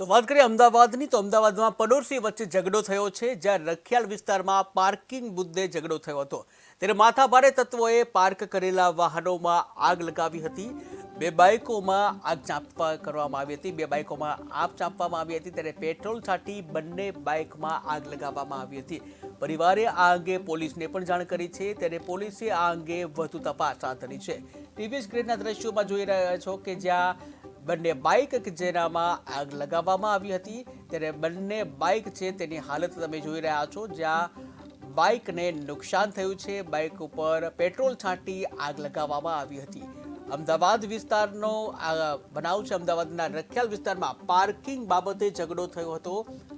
તો વાત કરીએ અમદાવાદની તો અમદાવાદમાં પડોશી વચ્ચે ઝઘડો થયો છે જ્યાં રખિયાલ વિસ્તારમાં પાર્કિંગ મુદ્દે ઝઘડો થયો હતો ત્યારે માથાભારે તત્વોએ પાર્ક કરેલા વાહનોમાં આગ લગાવી હતી બે બાઇકોમાં આગ ચાંપવા કરવામાં આવી હતી બે બાઇકોમાં આગ ચાંપવામાં આવી હતી ત્યારે પેટ્રોલ છાંટી બંને બાઇકમાં આગ લગાવવામાં આવી હતી પરિવારે આ અંગે પોલીસને પણ જાણ કરી છે ત્યારે પોલીસે આ અંગે વધુ તપાસ હાથ ધરી છે ટીવી સ્ક્રીનના દ્રશ્યોમાં જોઈ રહ્યા છો કે જ્યાં બંને બાઇક જેનામાં આગ લગાવવામાં આવી હતી ત્યારે બંને બાઇક છે તેની હાલત તમે જોઈ રહ્યા છો જ્યાં બાઇકને નુકસાન થયું છે બાઇક ઉપર પેટ્રોલ છાંટી આગ લગાવવામાં આવી હતી અમદાવાદ વિસ્તારનો આ બનાવ છે અમદાવાદના રખિયાલ વિસ્તારમાં પાર્કિંગ બાબતે ઝઘડો થયો હતો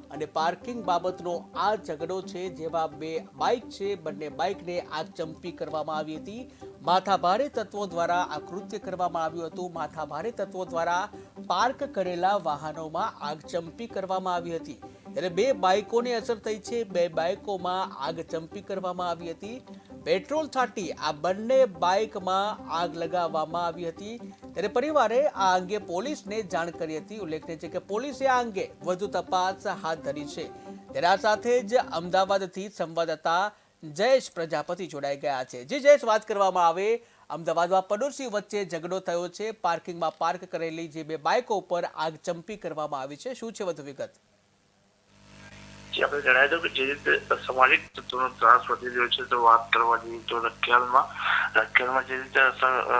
અને પાર્કિંગ બાબતનો આ ઝઘડો છે જેમાં બે બાઇક છે બંને બાઇકને આગચંપી કરવામાં આવી હતી માથાભારે તત્વો દ્વારા આ કૃત્ય કરવામાં આવ્યું હતું માથાભારે તત્વો દ્વારા પાર્ક કરેલા વાહનોમાં આગચંપી કરવામાં આવી હતી ત્યારે બે બાઇકોને અસર થઈ છે બે બાઇકોમાં આગચંપી કરવામાં આવી હતી પેટ્રોલ છાંટી આ બંને બાઇકમાં આગ લગાવવામાં આવી હતી ત્યારે પરિવારે આ અંગે પોલીસને જાણ કરી હતી ઉલ્લેખનીય છે કે પોલીસે આ અંગે વધુ તપાસ હાથ ધરી છે ત્યારે આ સાથે જ અમદાવાદથી સંવાદદાતા જયેશ પ્રજાપતિ જોડાઈ ગયા છે જે જયેશ વાત કરવામાં આવે અમદાવાદમાં પડોશી વચ્ચે ઝઘડો થયો છે પાર્કિંગમાં પાર્ક કરેલી જે બે બાઇકો ઉપર આગચંપી કરવામાં આવી છે શું છે વધુ વિગત આપણે જણાવી દઉં કે જે રીતે સામાજિક તત્વોનો ત્રાસ વધી રહ્યો છે તો વાત કરવા જઈએ તો રખિયાલમાં જે રીતે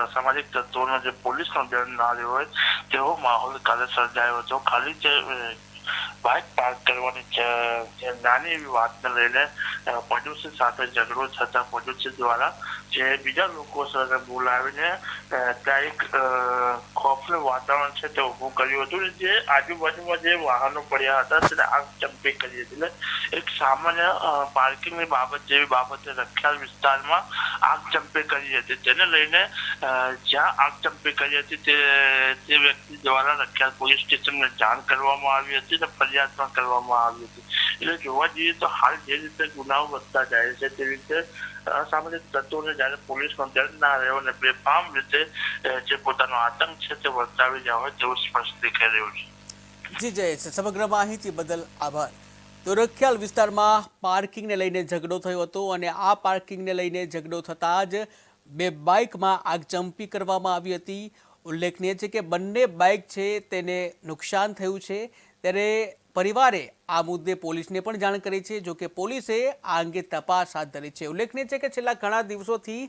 સામાજિક તત્વોનો જે પોલીસનો ધ્યાન ના રહ્યો હોય તેવો માહોલ કાલે સર્જાયો હતો ખાલી જે બાઇક પાર્ક કરવાની નાની એવી વાતને લઈને પડોશી સાથે ઝઘડો થતા પડોશી દ્વારા જે બીજા લોકો સાથે બોલાવીને ત્યાં એક ખોફનું વાતાવરણ છે તે ઊભું કર્યું હતું જે આજુબાજુમાં જે વાહનો પડ્યા હતા તેને આગચંપી કરી હતી એક સામાન્ય પાર્કિંગની બાબત જેવી બાબતે રખિયાલ વિસ્તારમાં આગચંપી કરી હતી તેને લઈને જ્યાં આગચંપી કરી હતી તે વ્યક્તિ દ્વારા રખિયાલ પોલીસ સ્ટેશનને જાણ કરવામાં આવી હતી અને ફરિયાદ પણ કરવામાં આવી હતી એટલે જોવા જઈએ તો હાલ જે રીતે ગુનાઓ વધતા જાય છે તે રીતે અસામાજિક તત્વોને જ્યારે પોલીસનો દંડ ના રહ્યો અને બેફામ રીતે જે પોતાનો આતંક છે તે વર્તાવી રહ્યા હોય તેવું સ્પષ્ટ દેખાઈ રહ્યું છે જી જયેશ સમગ્ર માહિતી બદલ આભાર તો રખિયાલ વિસ્તારમાં પાર્કિંગને લઈને ઝઘડો થયો હતો અને આ પાર્કિંગને લઈને ઝઘડો થતાં જ બે બાઇકમાં આગચંપી કરવામાં આવી હતી ઉલ્લેખનીય છે કે બંને બાઇક છે તેને નુકસાન થયું છે ત્યારે પરિવારે આ મુદ્દે પોલીસને પણ જાણ કરી છે જો કે પોલીસે આ અંગે તપાસ હાથ ધરી છે ઉલ્લેખનીય છે કે છેલ્લા ઘણા દિવસોથી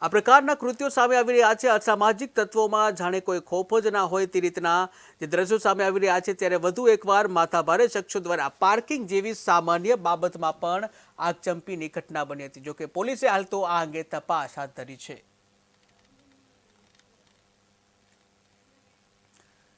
આ પ્રકારના કૃત્યો સામે આવી રહ્યા છે અસામાજિક તત્વોમાં જાણે કોઈ ખોફ જ ના હોય તે રીતના જે દ્રશ્યો સામે આવી રહ્યા છે ત્યારે વધુ એકવાર માથાભારે શખ્સો દ્વારા પાર્કિંગ જેવી સામાન્ય બાબતમાં પણ આગચંપીની ઘટના બની હતી જો કે પોલીસે હાલ તો આ અંગે તપાસ હાથ ધરી છે